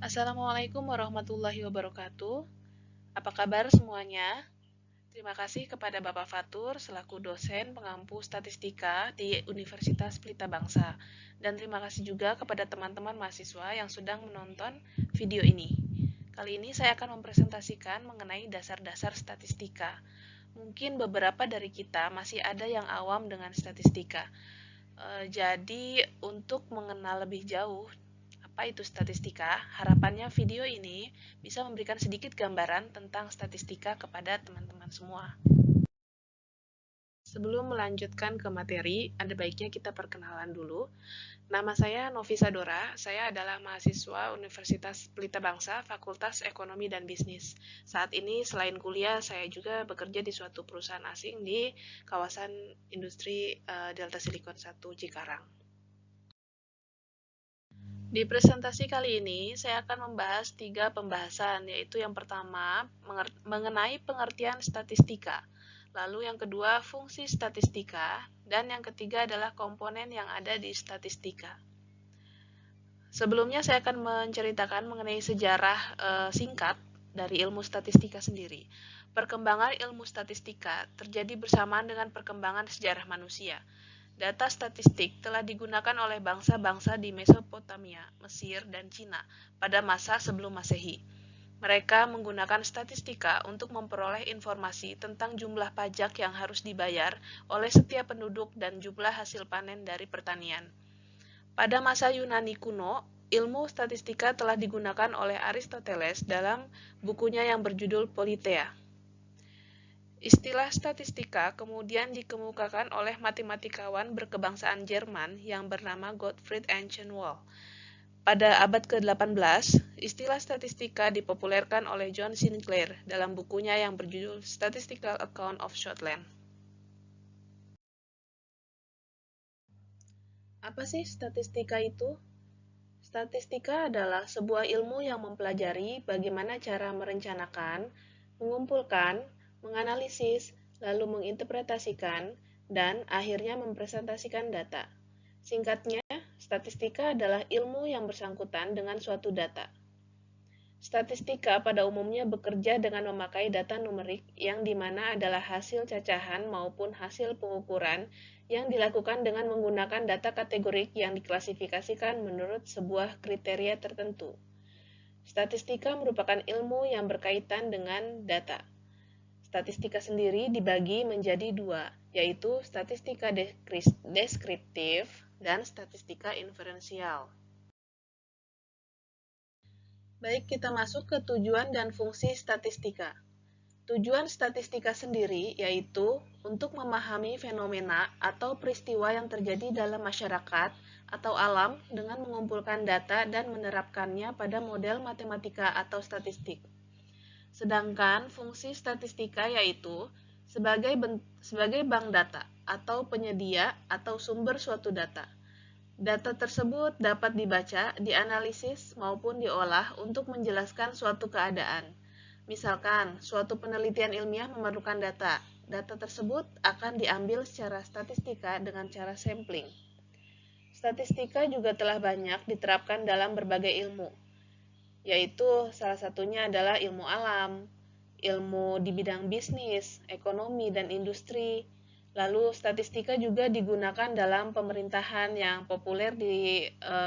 Assalamualaikum warahmatullahi wabarakatuh. Apa kabar semuanya? Terima kasih kepada Bapak Fatur selaku dosen pengampu statistika di Universitas Pelita Bangsa. Dan terima kasih juga kepada teman-teman mahasiswa yang sedang menonton video ini. Kali ini saya akan mempresentasikan mengenai dasar-dasar statistika. Mungkin beberapa dari kita masih ada yang awam dengan statistika. Jadi, untuk mengenal lebih jauh apa itu statistika, harapannya video ini bisa memberikan sedikit gambaran tentang statistika kepada teman-teman semua. Sebelum melanjutkan ke materi, ada baiknya kita perkenalan dulu. Nama saya Novisa Dora, saya adalah mahasiswa Universitas Pelita Bangsa, Fakultas Ekonomi dan Bisnis. Saat ini selain kuliah, saya juga bekerja di suatu perusahaan asing di kawasan industri Delta Silicon 1 Cikarang. Di presentasi kali ini, saya akan membahas 3 pembahasan, yaitu yang pertama, mengenai pengertian statistika. Lalu yang kedua, fungsi statistika. Dan yang ketiga adalah komponen yang ada di statistika. Sebelumnya saya akan menceritakan mengenai sejarah singkat dari ilmu statistika sendiri. Perkembangan ilmu statistika terjadi bersamaan dengan perkembangan sejarah manusia. Data statistik telah digunakan oleh bangsa-bangsa di Mesopotamia, Mesir, dan Cina pada masa sebelum Masehi. Mereka menggunakan statistika untuk memperoleh informasi tentang jumlah pajak yang harus dibayar oleh setiap penduduk dan jumlah hasil panen dari pertanian. Pada masa Yunani kuno, ilmu statistika telah digunakan oleh Aristoteles dalam bukunya yang berjudul Politeia. Istilah statistika kemudian dikemukakan oleh matematikawan berkebangsaan Jerman yang bernama Gottfried Enckenwald. Pada abad ke-18, istilah statistika dipopulerkan oleh John Sinclair dalam bukunya yang berjudul Statistical Account of Scotland. Apa sih statistika itu? Statistika adalah sebuah ilmu yang mempelajari bagaimana cara merencanakan, mengumpulkan, menganalisis, lalu menginterpretasikan, dan akhirnya mempresentasikan data. Singkatnya, statistika adalah ilmu yang bersangkutan dengan suatu data. Statistika pada umumnya bekerja dengan memakai data numerik yang dimana adalah hasil cacahan maupun hasil pengukuran yang dilakukan dengan menggunakan data kategorik yang diklasifikasikan menurut sebuah kriteria tertentu. Statistika merupakan ilmu yang berkaitan dengan data. Statistika sendiri dibagi menjadi dua, yaitu statistika deskriptif dan statistika inferensial. Baik, kita masuk ke tujuan dan fungsi statistika. Tujuan statistika sendiri yaitu untuk memahami fenomena atau peristiwa yang terjadi dalam masyarakat atau alam dengan mengumpulkan data dan menerapkannya pada model matematika atau statistik. Sedangkan fungsi statistika yaitu sebagai bank data atau penyedia atau sumber suatu data. Data tersebut dapat dibaca, dianalisis, maupun diolah untuk menjelaskan suatu keadaan. Misalkan, suatu penelitian ilmiah memerlukan data. Data tersebut akan diambil secara statistika dengan cara sampling. Statistika juga telah banyak diterapkan dalam berbagai ilmu, yaitu salah satunya adalah ilmu alam, ilmu di bidang bisnis, ekonomi, dan industri. Lalu statistika juga digunakan dalam pemerintahan yang populer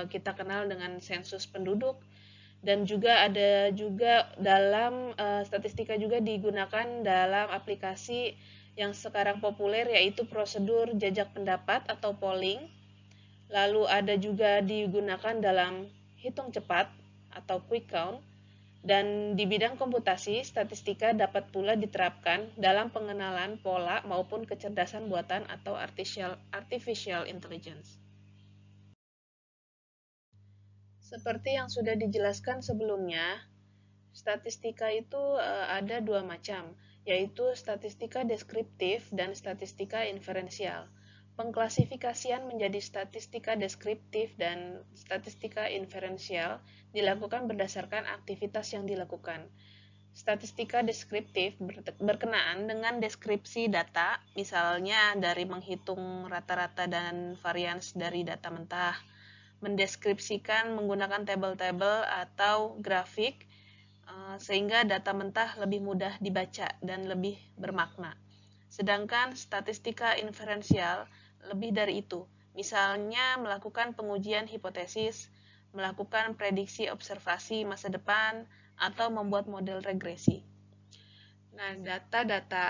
kita kenal dengan sensus penduduk, dan juga ada juga dalam statistika juga digunakan dalam aplikasi yang sekarang populer yaitu prosedur jajak pendapat atau polling. Lalu ada juga digunakan dalam hitung cepat atau quick count. Dan di bidang komputasi, statistika dapat pula diterapkan dalam pengenalan pola maupun kecerdasan buatan atau artificial intelligence. Seperti yang sudah dijelaskan sebelumnya, statistika itu ada dua macam, yaitu statistika deskriptif dan statistika inferensial. Pengklasifikasian menjadi statistika deskriptif dan statistika inferensial dilakukan berdasarkan aktivitas yang dilakukan. Statistika deskriptif berkenaan dengan deskripsi data, misalnya dari menghitung rata-rata dan varians dari data mentah, mendeskripsikan menggunakan tabel-tabel atau grafik, sehingga data mentah lebih mudah dibaca dan lebih bermakna. Sedangkan statistika inferensial lebih dari itu, misalnya melakukan pengujian hipotesis, melakukan prediksi observasi masa depan, atau membuat model regresi. Nah, data-data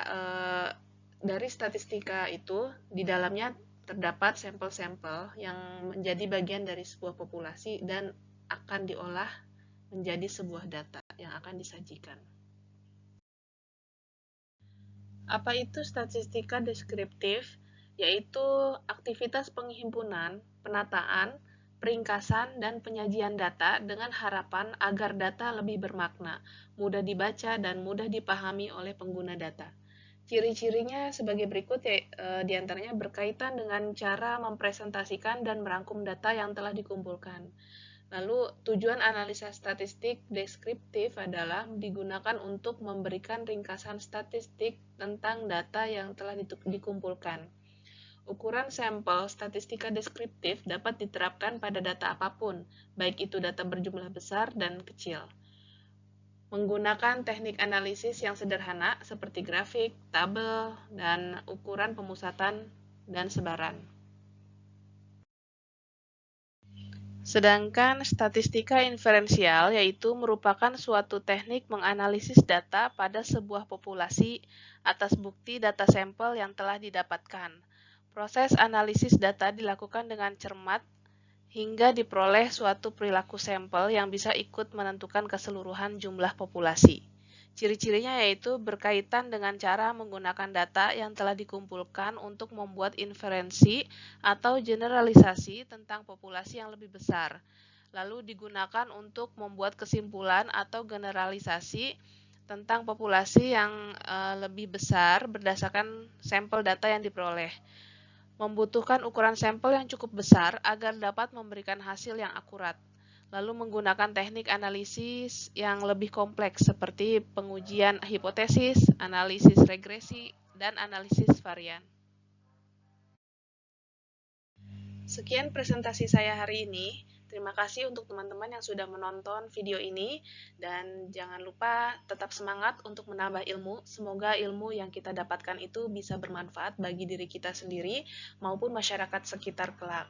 dari statistika itu di dalamnya terdapat sampel-sampel yang menjadi bagian dari sebuah populasi dan akan diolah menjadi sebuah data yang akan disajikan. Apa itu statistika deskriptif? Yaitu aktivitas penghimpunan, penataan, peringkasan, dan penyajian data dengan harapan agar data lebih bermakna, mudah dibaca, dan mudah dipahami oleh pengguna data. Ciri-cirinya sebagai berikut, diantaranya berkaitan dengan cara mempresentasikan dan merangkum data yang telah dikumpulkan. Lalu, tujuan analisa statistik deskriptif adalah digunakan untuk memberikan ringkasan statistik tentang data yang telah dikumpulkan. Ukuran sampel statistika deskriptif dapat diterapkan pada data apapun, baik itu data berjumlah besar dan kecil. Menggunakan teknik analisis yang sederhana seperti grafik, tabel, dan ukuran pemusatan dan sebaran. Sedangkan statistika inferensial yaitu merupakan suatu teknik menganalisis data pada sebuah populasi atas bukti data sampel yang telah didapatkan. Proses analisis data dilakukan dengan cermat hingga diperoleh suatu perilaku sampel yang bisa ikut menentukan keseluruhan jumlah populasi. Ciri-cirinya yaitu berkaitan dengan cara menggunakan data yang telah dikumpulkan untuk membuat inferensi atau generalisasi tentang populasi yang lebih besar, lalu digunakan untuk membuat kesimpulan atau generalisasi tentang populasi yang lebih besar berdasarkan sampel data yang diperoleh. Membutuhkan ukuran sampel yang cukup besar agar dapat memberikan hasil yang akurat. Lalu menggunakan teknik analisis yang lebih kompleks seperti pengujian hipotesis, analisis regresi, dan analisis varian. Sekian presentasi saya hari ini. Terima kasih untuk teman-teman yang sudah menonton video ini, dan jangan lupa tetap semangat untuk menambah ilmu. Semoga ilmu yang kita dapatkan itu bisa bermanfaat bagi diri kita sendiri maupun masyarakat sekitar kelak.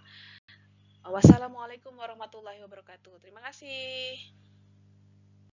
Wassalamualaikum warahmatullahi wabarakatuh. Terima kasih.